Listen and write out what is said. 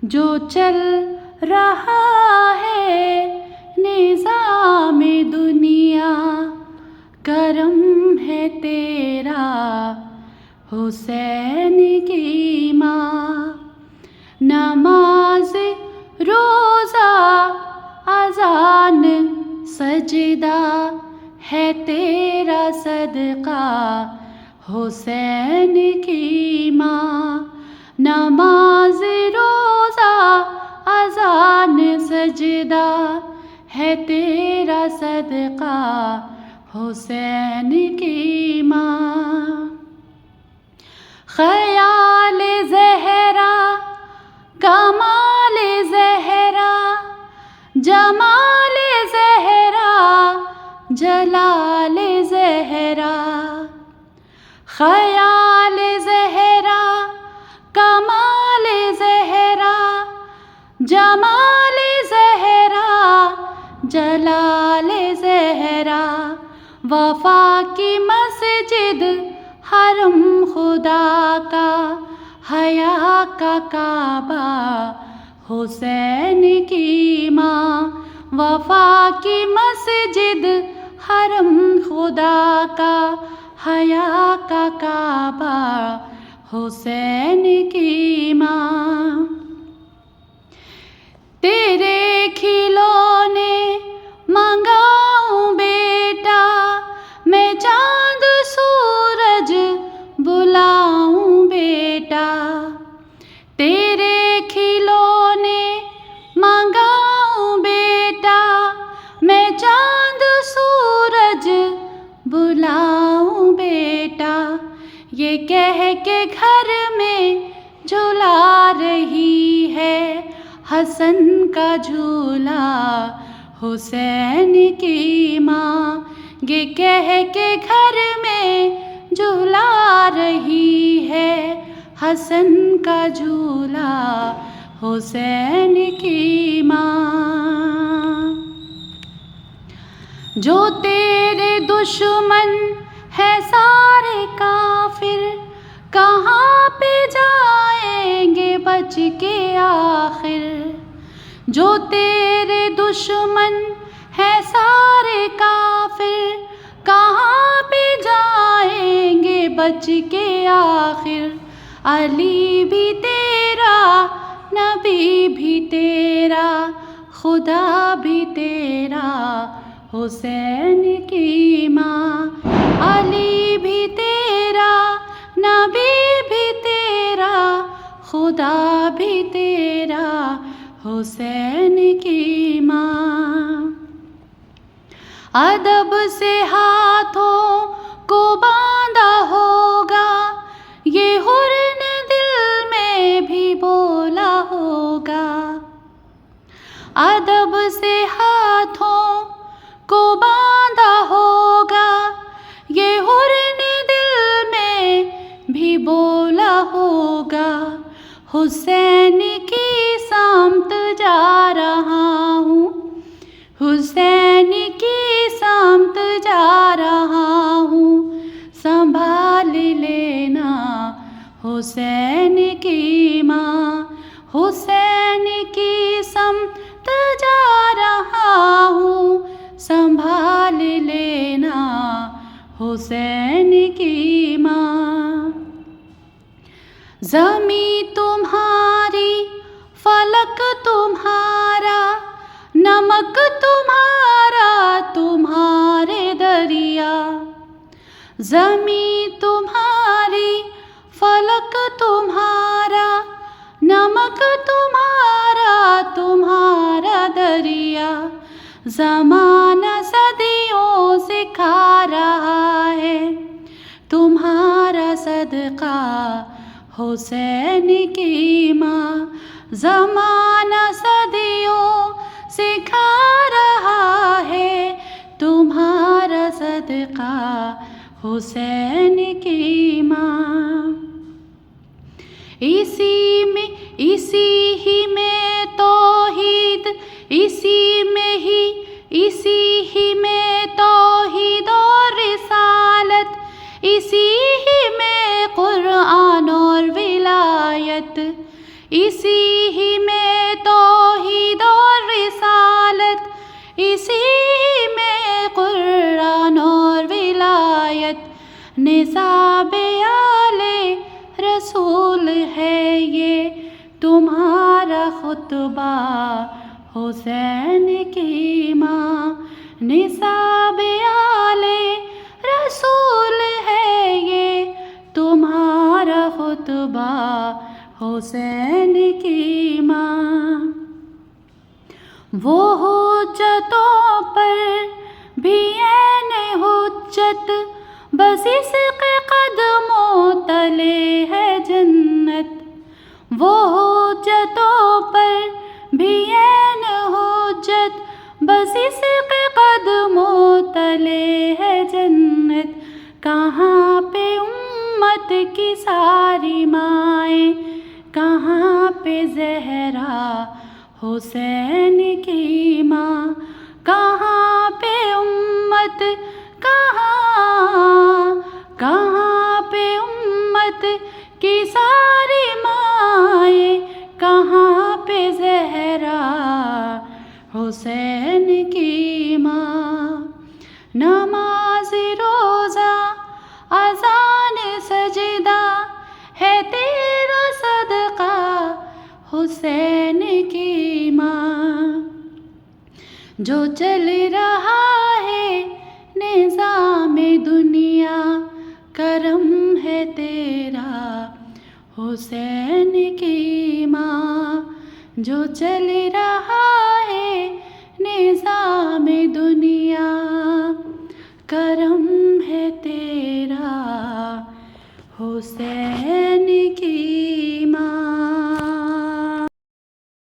जो चल रहा है निज़ाम-ए दुनिया, करम है तेरा हुसैन की माँ। नमाज रोज़ा अज़ान सजदा है तेरा सदका हुसैन की माँ। नमाज रोज़ा अज़ान सजदा है तेरा सदका हुसैन की माँ। ख़याल ज़हरा कमाल ज़हरा जमाल ज़हरा जलाल ज़हरा। ख़याल ज़हरा कमाल ज़हरा जमाल ज़हरा जलाल ज़हरा। वफ़ा की मस्जिद हरम खुदा का हया का काबा हुसैन की माँ। वफ़ा की मस्जिद हरम खुदा का हया का काबा हुसैन की माँ। तेरे खिलौने मंगाऊं बेटा, मैं चाँद सूरज बुलाऊं बेटा। तेरे खिलौने मंगाऊं बेटा, मैं चाँद सूरज बुलाऊं बेटा। ये कह के घर में झुला रही है हसन का झूला हुसैन की माँ। ये कह के घर में झुला रही है हसन का झूला हुसैन की माँ। जो तेरे दुश्मन है सारे काफिर, कहाँ पे जाएंगे बच के आखिर। जो तेरे दुश्मन है सारे काफिर, कहाँ पे जाएंगे बच के आखिर। अली भी तेरा नबी भी तेरा खुदा भी तेरा हुसैन की माँ। अली भी तेरा नबी भी तेरा खुदा भी तेरा हुसैन की माँ। अदब से हाथों को बांधा होगा, ये हुर्न दिल में भी बोला होगा। अदब से हाथों को बांधा होगा, ये हुर्न दिल में भी बोला होगा। हुसैन की सामत जा रहा हूँ, हुसैन की सामत जा रहा हूँ, संभाल लेना हुसैन की माँ। हुसैन की सामत जा रहा हूँ, संभाल लेना हुसैन की माँ। ज़मी तुम्हारी फलक तुम्हारा, नमक तुम्हारा तुम्हारे दरिया। ज़मी तुम्हारी फलक तुम्हारा, नमक तुम्हारा तुम्हारा दरिया। ज़माना सदियों से खा रहा है तुम्हारा सदका हुसैन की माँ। ज़माना सदियों से खा रहा है तुम्हारा सदका हुसैन की माँ। इसी ही में तौहीद, इसी ही में तौहीद और रिसालत, इसी ही में कुरान और विलायत, इसी ही में तुम्हारा खुतबा हुसैन की माँ। निसाब आले रसूल है ये तुम्हारा खुतबा हुसैन की माँ। वो हुज्जतों पर भी ऐन हुज्जत, बस इसके कदमों तले है जन्नत। वो हुज्जतों पर भी ऐन हुज्जत, बस इसके कदमों तले है जन्नत। कहाँ पे उम्मत की सारी माएँ, कहाँ पे ज़हरा हुसैन की माँ। कहाँ पे उम्मत, कहाँ पे उम्मत की सारी माएँ, कहाँ पे ज़हरा हुसैन की माँ। नमाज रोज़ा अज़ान सजदा है तेरा सदका हुसैन की माँ। जो चल रहा है निज़ामे दुनिया, करम है तेरा हुसैन की माँ। जो चल रहा है निज़ामे दुनिया, करम है तेरा हुसैन